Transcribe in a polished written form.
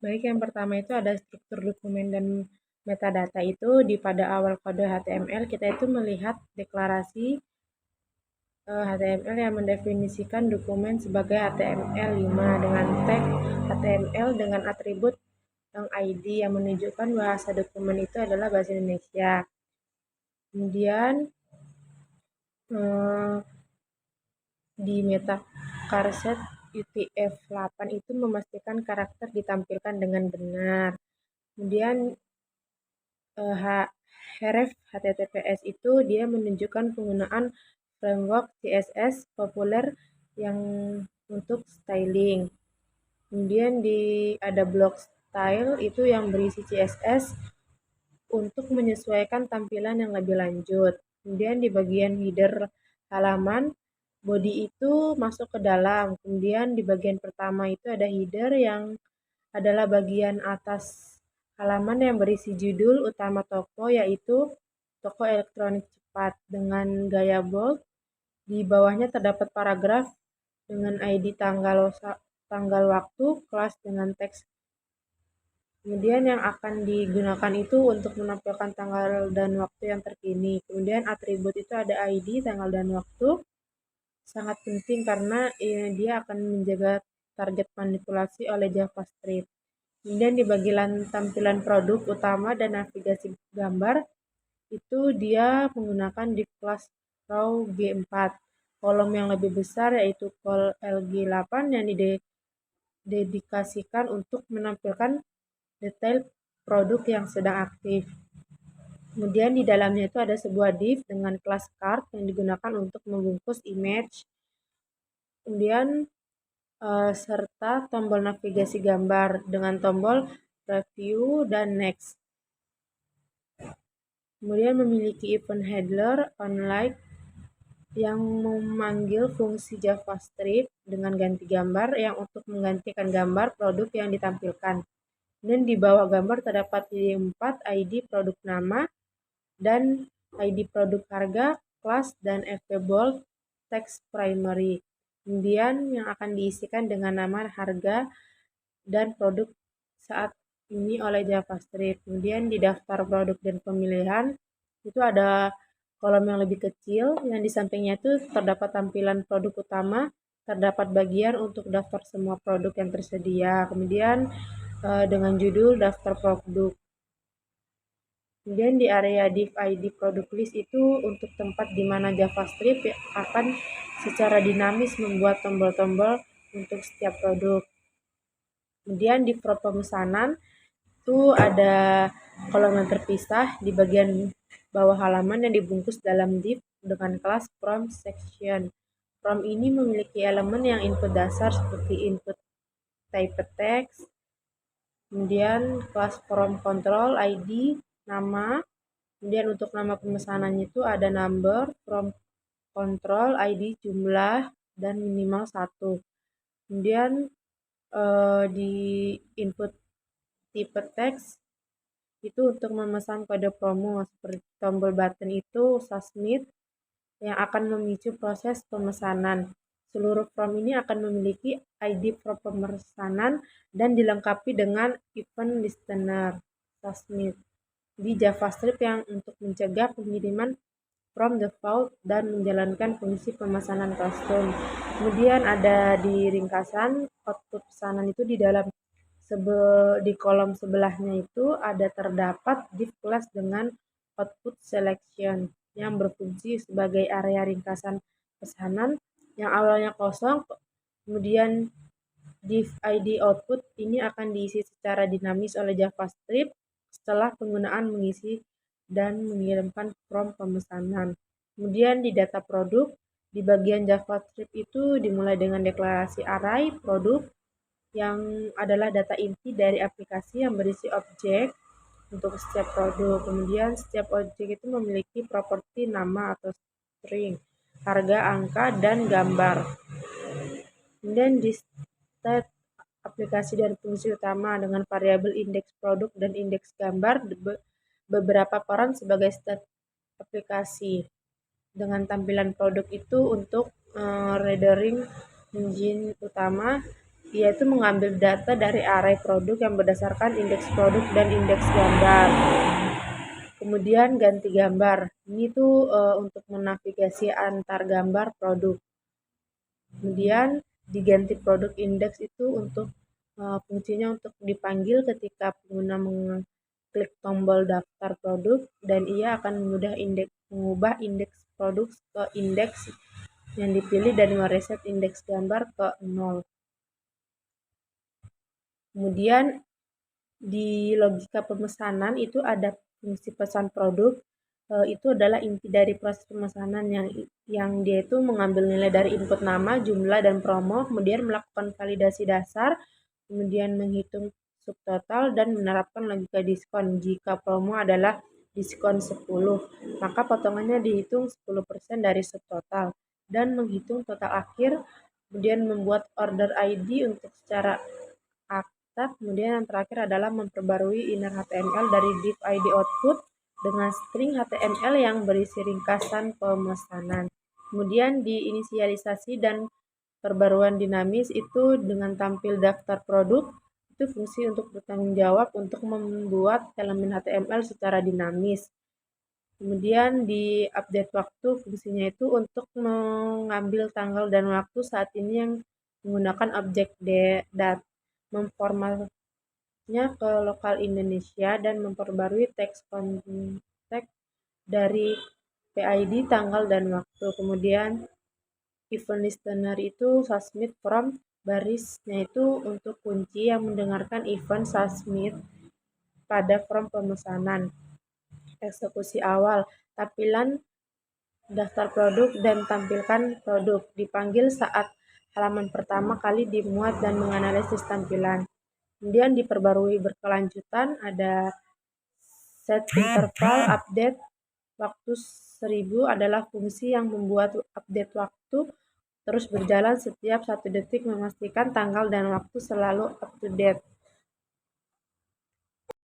Baik, yang pertama itu ada struktur dokumen dan metadata itu pada awal kode HTML kita itu melihat deklarasi HTML yang mendefinisikan dokumen sebagai HTML5 dengan tag HTML dengan atribut yang ID yang menunjukkan bahasa dokumen itu adalah bahasa Indonesia. Kemudian eh, di metacarset UTF-8 itu memastikan karakter ditampilkan dengan benar. Kemudian href HTTPS itu dia menunjukkan penggunaan framework CSS populer yang untuk styling. Kemudian ada block style itu yang berisi CSS untuk menyesuaikan tampilan yang lebih lanjut. Kemudian di bagian header halaman, body itu masuk ke dalam. Kemudian di bagian pertama itu ada header yang adalah bagian atas halaman yang berisi judul utama toko, yaitu toko elektronik cepat dengan gaya bold. Di bawahnya terdapat paragraf dengan ID tanggal waktu, kelas dengan teks. Kemudian yang akan digunakan itu untuk menampilkan tanggal dan waktu yang terkini. Kemudian atribut itu ada ID, tanggal dan waktu. Sangat penting karena dia akan menjaga target manipulasi oleh JavaScript. Kemudian di bagian tampilan produk utama dan navigasi gambar, itu dia menggunakan div class row G4. Kolom yang lebih besar yaitu col LG8 yang didedikasikan untuk menampilkan detail produk yang sedang aktif. Kemudian di dalamnya itu ada sebuah div dengan kelas card yang digunakan untuk membungkus image. Kemudian serta tombol navigasi gambar dengan tombol preview dan next. Kemudian memiliki event handler onLike yang memanggil fungsi JavaScript dengan ganti gambar yang untuk menggantikan gambar produk yang ditampilkan. Dan di bawah gambar terdapat ID4, ID produk nama, dan ID produk harga, kelas, dan FP bold text primary. Kemudian yang akan diisikan dengan nama harga dan produk saat ini oleh JavaScript. Kemudian di daftar produk dan pemilihan itu ada kolom yang lebih kecil, yang di sampingnya itu terdapat tampilan produk utama, terdapat bagian untuk daftar semua produk yang tersedia. Kemudian dengan judul daftar produk. Kemudian di area div ID produk list itu untuk tempat di mana JavaScript akan secara dinamis membuat tombol-tombol untuk setiap produk. Kemudian di form pemesanan itu ada kolom yang terpisah di bagian bawah halaman yang dibungkus dalam div dengan kelas from section. From ini memiliki elemen yang input dasar seperti input type text, kemudian kelas from control ID, nama, kemudian untuk nama pemesanannya itu ada number, from control ID, jumlah, dan minimal 1. Kemudian di input tipe teks itu untuk memesan kode promo seperti tombol button itu submit yang akan memicu proses pemesanan. Seluruh form ini akan memiliki ID form pemesanan dan dilengkapi dengan event listener submit di JavaScript yang untuk mencegah pengiriman from default dan menjalankan fungsi pemesanan custom. Kemudian ada di ringkasan output pesanan itu di dalam di kolom sebelahnya itu ada terdapat div class dengan output selection yang berfungsi sebagai area ringkasan pesanan yang awalnya kosong, kemudian div ID output ini akan diisi secara dinamis oleh JavaScript setelah penggunaan mengisi dan mengirimkan form pemesanan. Kemudian di data produk, di bagian JavaScript itu dimulai dengan deklarasi array produk yang adalah data inti dari aplikasi yang berisi objek untuk setiap produk. Kemudian setiap objek itu memiliki properti nama atau string, harga, angka, dan gambar. Kemudian di state aplikasi dan fungsi utama dengan variabel indeks produk dan indeks gambar, beberapa peran sebagai state aplikasi. Dengan tampilan produk itu untuk rendering engine utama, yaitu mengambil data dari array produk yang berdasarkan indeks produk dan indeks gambar. Kemudian ganti gambar. Ini tuh untuk menavigasi antar gambar produk. Kemudian diganti produk indeks itu untuk fungsinya untuk dipanggil ketika pengguna mengklik tombol daftar produk dan ia akan mengubah indeks produk ke indeks yang dipilih dan mereset indeks gambar ke 0. Kemudian di logika pemesanan itu ada fungsi pesan produk. Itu adalah inti dari proses pemesanan yang dia itu mengambil nilai dari input nama, jumlah, dan promo, kemudian melakukan validasi dasar, kemudian menghitung subtotal dan menerapkan logika diskon. Jika promo adalah diskon 10, maka potongannya dihitung 10% dari subtotal dan menghitung total akhir, kemudian membuat order ID untuk secara akta. Kemudian yang terakhir adalah memperbarui inner HTML dari div ID output dengan string HTML yang berisi ringkasan pemesanan. Kemudian diinisialisasi dan perbaruan dinamis itu dengan tampil daftar produk, itu fungsi untuk bertanggung jawab untuk membuat elemen HTML secara dinamis. Kemudian di update waktu, fungsinya itu untuk mengambil tanggal dan waktu saat ini yang menggunakan objek dat, memformatnya ke lokal Indonesia dan memperbarui teks konteks dari PID, tanggal, dan waktu. Kemudian event listener itu submit from barisnya itu untuk kunci yang mendengarkan event submit pada form pemesanan. Eksekusi awal, tampilan daftar produk dan tampilkan produk dipanggil saat halaman pertama kali dimuat dan menganalisis tampilan. Kemudian diperbarui berkelanjutan, ada set interval update waktu 1000 adalah fungsi yang membuat update waktu terus berjalan setiap 1 detik, memastikan tanggal dan waktu selalu up to date.